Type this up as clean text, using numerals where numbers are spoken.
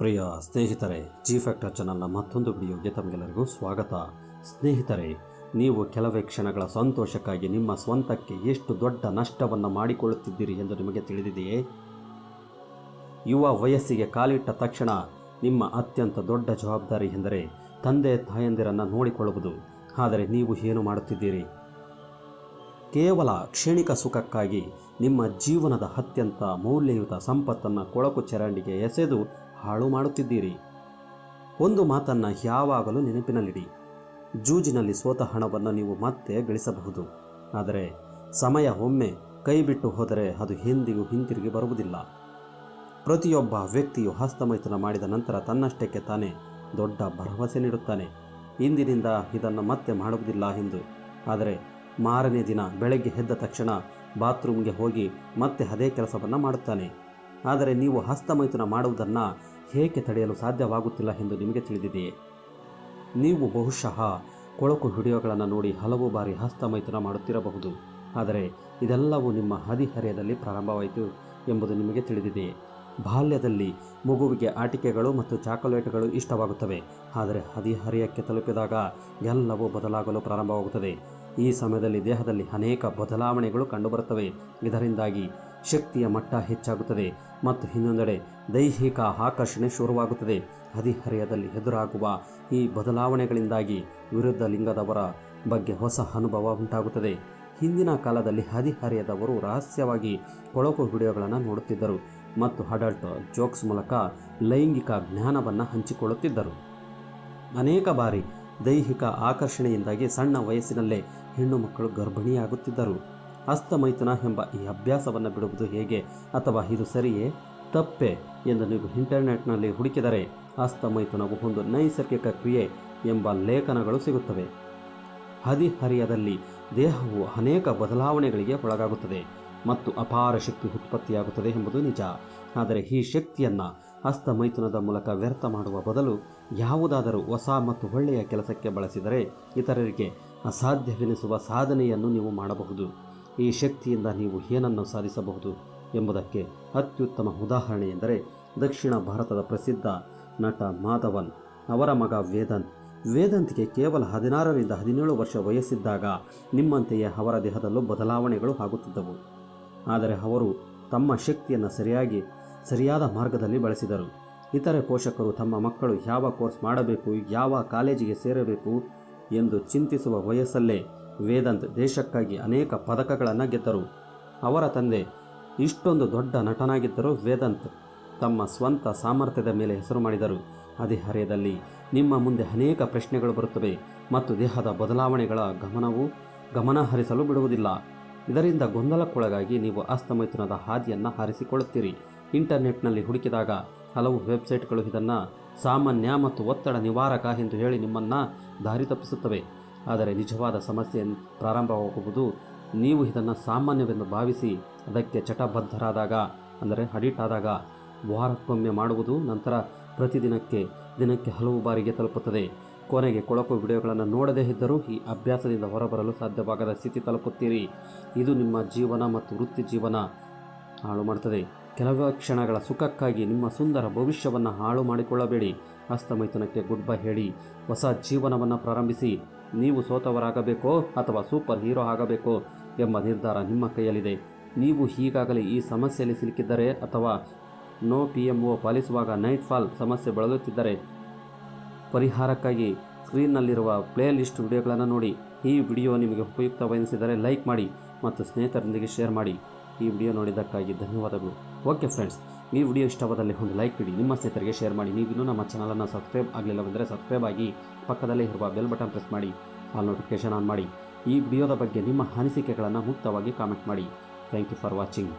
ಪ್ರಿಯ ಸ್ನೇಹಿತರೆ, G factor ಚಾನಲ್ನ ಮತ್ತೊಂದು ವಿಡಿಯೋಗೆ ತಮಗೆಲ್ಲರಿಗೂ ಸ್ವಾಗತ. ಸ್ನೇಹಿತರೆ, ನೀವು ಕೆಲವೇ ಕ್ಷಣಗಳ ಸಂತೋಷಕ್ಕಾಗಿ ನಿಮ್ಮ ಸ್ವಂತಕ್ಕೆ ಎಷ್ಟು ದೊಡ್ಡ ನಷ್ಟವನ್ನು ಮಾಡಿಕೊಳ್ಳುತ್ತಿದ್ದೀರಿ ಎಂದು ನಿಮಗೆ ತಿಳಿದಿದೆಯೇ? ಯುವ ವಯಸ್ಸಿಗೆ ಕಾಲಿಟ್ಟ ತಕ್ಷಣ ನಿಮ್ಮ ಅತ್ಯಂತ ದೊಡ್ಡ ಜವಾಬ್ದಾರಿ ಎಂದರೆ ತಂದೆ ತಾಯಂದಿರನ್ನು ನೋಡಿಕೊಳ್ಳುವುದು. ಆದರೆ ನೀವು ಏನು ಮಾಡುತ್ತಿದ್ದೀರಿ? ಕೇವಲ ಕ್ಷಣಿಕ ಸುಖಕ್ಕಾಗಿ ನಿಮ್ಮ ಜೀವನದ ಅತ್ಯಂತ ಮೌಲ್ಯಯುತ ಸಂಪತ್ತನ್ನು ಕೊಳಕು ಚರಂಡಿಗೆ ಎಸೆದು ಹಾಳು ಮಾಡುತ್ತಿದ್ದೀರಿ. ಒಂದು ಮಾತನ್ನು ಯಾವಾಗಲೂ ನೆನಪಿನಲ್ಲಿಡಿ: ಜೂಜಿನಲ್ಲಿ ಸೋತ ಹಣವನ್ನು ನೀವು ಮತ್ತೆ ಗಳಿಸಬಹುದು, ಆದರೆ ಸಮಯ ಒಮ್ಮೆ ಕೈ ಬಿಟ್ಟು ಹೋದರೆ ಅದು ಎಂದಿಗೂ ಹಿಂತಿರುಗಿ ಬರುವುದಿಲ್ಲ. ಪ್ರತಿಯೊಬ್ಬ ವ್ಯಕ್ತಿಯು ಹಸ್ತಮೈಥುನ ಮಾಡಿದ ನಂತರ ತನ್ನಷ್ಟಕ್ಕೆ ತಾನೇ ದೊಡ್ಡ ಭರವಸೆ ನೀಡುತ್ತಾನೆ, ಇಂದಿನಿಂದ ಇದನ್ನು ಮತ್ತೆ ಮಾಡುವುದಿಲ್ಲ ಎಂದು. ಆದರೆ ಮಾರನೇ ದಿನ ಬೆಳಗ್ಗೆ ಎದ್ದ ತಕ್ಷಣ ಬಾತ್ರೂಮ್ಗೆ ಹೋಗಿ ಮತ್ತೆ ಅದೇ ಕೆಲಸವನ್ನು ಮಾಡುತ್ತಾನೆ. ಆದರೆ ನೀವು ಹಸ್ತಮೈಥುನ ಮಾಡುವುದನ್ನು ಏಕೆ ತಡೆಯಲು ಸಾಧ್ಯವಾಗುತ್ತಿಲ್ಲ ಎಂದು ನಿಮಗೆ ತಿಳಿದಿದೆಯೇ? ನೀವು ಬಹುಶಃ ಕೊಳಕು ವಿಡಿಯೋಗಳನ್ನು ನೋಡಿ ಹಲವು ಬಾರಿ ಹಸ್ತಮೈಥುನ ಮಾಡುತ್ತಿರಬಹುದು, ಆದರೆ ಇದೆಲ್ಲವೂ ನಿಮ್ಮ ಹದಿಹರೆಯದಲ್ಲಿ ಪ್ರಾರಂಭವಾಯಿತು ಎಂಬುದು ನಿಮಗೆ ತಿಳಿದಿದೆಯೇ? ಬಾಲ್ಯದಲ್ಲಿ ಮಗುವಿಗೆ ಆಟಿಕೆಗಳು ಮತ್ತು ಚಾಕೊಲೇಟ್ಗಳು ಇಷ್ಟವಾಗುತ್ತವೆ, ಆದರೆ ಹದಿಹರೆಯಕ್ಕೆ ತಲುಪಿದಾಗ ಎಲ್ಲವೂ ಬದಲಾಗಲು ಪ್ರಾರಂಭವಾಗುತ್ತದೆ. ಈ ಸಮಯದಲ್ಲಿ ದೇಹದಲ್ಲಿ ಅನೇಕ ಬದಲಾವಣೆಗಳು ಕಂಡುಬರುತ್ತವೆ. ಇದರಿಂದಾಗಿ ಶಕ್ತಿಯ ಮಟ್ಟ ಹೆಚ್ಚಾಗುತ್ತದೆ ಮತ್ತು ಇನ್ನೊಂದೆಡೆ ದೈಹಿಕ ಆಕರ್ಷಣೆ ಶುರುವಾಗುತ್ತದೆ. ಹದಿಹರೆಯದಲ್ಲಿ ಎದುರಾಗುವ ಈ ಬದಲಾವಣೆಗಳಿಂದಾಗಿ ವಿರುದ್ಧ ಲಿಂಗದವರ ಬಗ್ಗೆ ಹೊಸ ಅನುಭವ ಉಂಟಾಗುತ್ತದೆ. ಹಿಂದಿನ ಕಾಲದಲ್ಲಿ ಹದಿಹರೆಯದವರು ರಹಸ್ಯವಾಗಿ ಕೊಳಕು ವಿಡಿಯೋಗಳನ್ನು ನೋಡುತ್ತಿದ್ದರು ಮತ್ತು ಅಡಲ್ಟ್ ಜೋಕ್ಸ್ ಮೂಲಕ ಲೈಂಗಿಕ ಜ್ಞಾನವನ್ನು ಹಂಚಿಕೊಳ್ಳುತ್ತಿದ್ದರು. ಅನೇಕ ಬಾರಿ ದೈಹಿಕ ಆಕರ್ಷಣೆಯಿಂದಾಗಿ ಸಣ್ಣ ವಯಸ್ಸಿನಲ್ಲೇ ಹೆಣ್ಣು ಮಕ್ಕಳು ಗರ್ಭಿಣಿಯಾಗುತ್ತಿದ್ದರು. ಹಸ್ತಮೈಥುನ ಎಂಬ ಈ ಅಭ್ಯಾಸವನ್ನು ಬಿಡುವುದು ಹೇಗೆ, ಅಥವಾ ಇದು ಸರಿಯೇ ತಪ್ಪೇ ಎಂದು ನೀವು ಇಂಟರ್ನೆಟ್ನಲ್ಲಿ ಹುಡುಕಿದರೆ ಹಸ್ತಮೈಥುನವು ಒಂದು ನೈಸರ್ಗಿಕ ಕ್ರಿಯೆ ಎಂಬ ಲೇಖನಗಳು ಸಿಗುತ್ತವೆ. ಹದಿಹರೆಯದಲ್ಲಿ ದೇಹವು ಅನೇಕ ಬದಲಾವಣೆಗಳಿಗೆ ಒಳಗಾಗುತ್ತದೆ ಮತ್ತು ಅಪಾರ ಶಕ್ತಿ ಉತ್ಪತ್ತಿಯಾಗುತ್ತದೆ ಎಂಬುದು ನಿಜ. ಆದರೆ ಈ ಶಕ್ತಿಯನ್ನು ಹಸ್ತಮೈಥುನದ ಮೂಲಕ ವ್ಯರ್ಥ ಮಾಡುವ ಬದಲು ಯಾವುದಾದರೂ ಹೊಸ ಮತ್ತು ಒಳ್ಳೆಯ ಕೆಲಸಕ್ಕೆ ಬಳಸಿದರೆ ಇತರರಿಗೆ ಅಸಾಧ್ಯವೆನಿಸುವ ಸಾಧನೆಯನ್ನು ನೀವು ಮಾಡಬಹುದು. ಈ ಶಕ್ತಿಯಿಂದ ನೀವು ಏನನ್ನು ಸಾಧಿಸಬಹುದು ಎಂಬುದಕ್ಕೆ ಅತ್ಯುತ್ತಮ ಉದಾಹರಣೆ ಎಂದರೆ ದಕ್ಷಿಣ ಭಾರತದ ಪ್ರಸಿದ್ಧ ನಟ ಮಾಧವನ್ ಅವರ ಮಗ ವೇದಾಂತ್. ವೇದಾಂತ್ಗೆ ಕೇವಲ 16ರಿಂದ 17 ವರ್ಷ ವಯಸ್ಸಿದ್ದಾಗ ನಿಮ್ಮಂತೆಯೇ ಅವರ ದೇಹದಲ್ಲೂ ಬದಲಾವಣೆಗಳು ಆಗುತ್ತಿದ್ದವು. ಆದರೆ ಅವರು ತಮ್ಮ ಶಕ್ತಿಯನ್ನು ಸರಿಯಾದ ಮಾರ್ಗದಲ್ಲಿ ಬಳಸಿದರು. ಇತರೆ ಪೋಷಕರು ತಮ್ಮ ಮಕ್ಕಳು ಯಾವ ಕೋರ್ಸ್ ಮಾಡಬೇಕು, ಯಾವ ಕಾಲೇಜಿಗೆ ಸೇರಬೇಕು ಎಂದು ಚಿಂತಿಸುವ ವಯಸ್ಸಲ್ಲೇ ವೇದಾಂತ್ ದೇಶಕ್ಕಾಗಿ ಅನೇಕ ಪದಕಗಳನ್ನು ಗೆದ್ದರು. ಅವರ ತಂದೆ ಇಷ್ಟೊಂದು ದೊಡ್ಡ ನಟನಾಗಿದ್ದರೂ ವೇದಾಂತ್ ತಮ್ಮ ಸ್ವಂತ ಸಾಮರ್ಥ್ಯದ ಮೇಲೆ ಹೆಸರು ಮಾಡಿದರು. ಹದಿಹರೆಯದಲ್ಲಿ ನಿಮ್ಮ ಮುಂದೆ ಅನೇಕ ಪ್ರಶ್ನೆಗಳು ಬರುತ್ತವೆ ಮತ್ತು ದೇಹದ ಬದಲಾವಣೆಗಳ ಗಮನ ಹರಿಸಲು ಬಿಡುವುದಿಲ್ಲ. ಇದರಿಂದ ಗೊಂದಲಕ್ಕೊಳಗಾಗಿ ನೀವು ಹಸ್ತಮೈಥುನದ ಹಾದಿಯನ್ನು ಆರಿಸಿಕೊಳ್ಳುತ್ತೀರಿ. ಇಂಟರ್ನೆಟ್ನಲ್ಲಿ ಹುಡುಕಿದಾಗ ಹಲವು ವೆಬ್ಸೈಟ್ಗಳು ಇದನ್ನು ಸಾಮಾನ್ಯ ಮತ್ತು ಒತ್ತಡ ನಿವಾರಕ ಎಂದು ಹೇಳಿ ನಿಮ್ಮನ್ನು ದಾರಿ ತಪ್ಪಿಸುತ್ತವೆ. ಆದರೆ ನಿಜವಾದ ಸಮಸ್ಯೆ ಪ್ರಾರಂಭವಾಗುವುದು ನೀವು ಇದನ್ನು ಸಾಮಾನ್ಯವೆಂದು ಭಾವಿಸಿ ಅದಕ್ಕೆ ಚಟಬದ್ಧರಾದಾಗ, ಅಂದರೆ ಅಡಿಕ್ಟ್ ಆದಾಗ. ವಾರಕ್ಕೊಮ್ಮೆ ಮಾಡುವುದು ನಂತರ ದಿನಕ್ಕೆ ಹಲವು ಬಾರಿಗೆ ತಲುಪುತ್ತದೆ. ಕೊನೆಗೆ ಕೊಳಕು ವಿಡಿಯೋಗಳನ್ನು ನೋಡದೇ ಇದ್ದರೂ ಈ ಅಭ್ಯಾಸದಿಂದ ಹೊರಬರಲು ಸಾಧ್ಯವಾಗದ ಸ್ಥಿತಿ ತಲುಪುತ್ತೀರಿ. ಇದು ನಿಮ್ಮ ಜೀವನ ಮತ್ತು ವೃತ್ತಿ ಜೀವನ ಹಾಳು ಮಾಡುತ್ತದೆ. ಕೆಲವೇ ಕ್ಷಣಗಳ ಸುಖಕ್ಕಾಗಿ ನಿಮ್ಮ ಸುಂದರ ಭವಿಷ್ಯವನ್ನು ಹಾಳು ಮಾಡಿಕೊಳ್ಳಬೇಡಿ. ಹಸ್ತಮೈಥುನಕ್ಕೆ ಗುಡ್ ಬೈ ಹೇಳಿ ಹೊಸ ಜೀವನವನ್ನು ಪ್ರಾರಂಭಿಸಿ. ನೀವು ಸೋತವರಾಗಬೇಕೋ ಅಥವಾ ಸೂಪರ್ ಹೀರೋ ಆಗಬೇಕೋ ಎಂಬ ನಿರ್ಧಾರ ನಿಮ್ಮ ಕೈಯಲ್ಲಿದೆ. ನೀವು ಈಗಾಗಲೇ ಈ ಸಮಸ್ಯೆಯಲ್ಲಿ ಸಿಲುಕಿದ್ದರೆ ಅಥವಾ ನೋ PMO ಪಾಲಿಸುವಾಗ ನೈಟ್ ಫಾಲ್ ಸಮಸ್ಯೆ ಬಳಲುತ್ತಿದ್ದರೆ ಪರಿಹಾರಕ್ಕಾಗಿ ಸ್ಕ್ರೀನ್ನಲ್ಲಿರುವ ಪ್ಲೇ ಲಿಸ್ಟ್ ವಿಡಿಯೋಗಳನ್ನು ನೋಡಿ. ಈ ವಿಡಿಯೋ ನಿಮಗೆ ಉಪಯುಕ್ತವೆನಿಸಿದರೆ ಲೈಕ್ ಮಾಡಿ ಮತ್ತು ಸ್ನೇಹಿತರೊಂದಿಗೆ ಶೇರ್ ಮಾಡಿ. ಈ ವಿಡಿಯೋ ನೋಡಿದ್ದಕ್ಕಾಗಿ ಧನ್ಯವಾದಗಳು. ಓಕೆ ಫ್ರೆಂಡ್ಸ್, ಈ ವಿಡಿಯೋ ಇಷ್ಟವಾದಲ್ಲಿ ಒಂದು ಲೈಕ್ ನೀಡಿ, ನಿಮ್ಮ ಸ್ನೇಹಿತರಿಗೆ ಶೇರ್ ಮಾಡಿ. ನೀವಿನ್ನೂ ನಮ್ಮ ಚಾನಲನ್ನು ಸಬ್ಸ್ಕ್ರೈಬ್ ಆಗಲಿಲ್ಲವೆಂದರೆ ಸಬ್ಸ್ಕ್ರೈಬ್ ಆಗಿ ಪಕ್ಕದಲ್ಲೇ ಇರುವ ಬೆಲ್ ಬಟನ್ ಪ್ರೆಸ್ ಮಾಡಿ, ಆಲ್ ನೋಟಿಫಿಕೇಷನ್ ಆನ್ ಮಾಡಿ. ಈ ವಿಡಿಯೋದ ಬಗ್ಗೆ ನಿಮ್ಮ ಅನಿಸಿಕೆಗಳನ್ನು ಮುಕ್ತವಾಗಿ ಕಾಮೆಂಟ್ ಮಾಡಿ. Thank you for watching.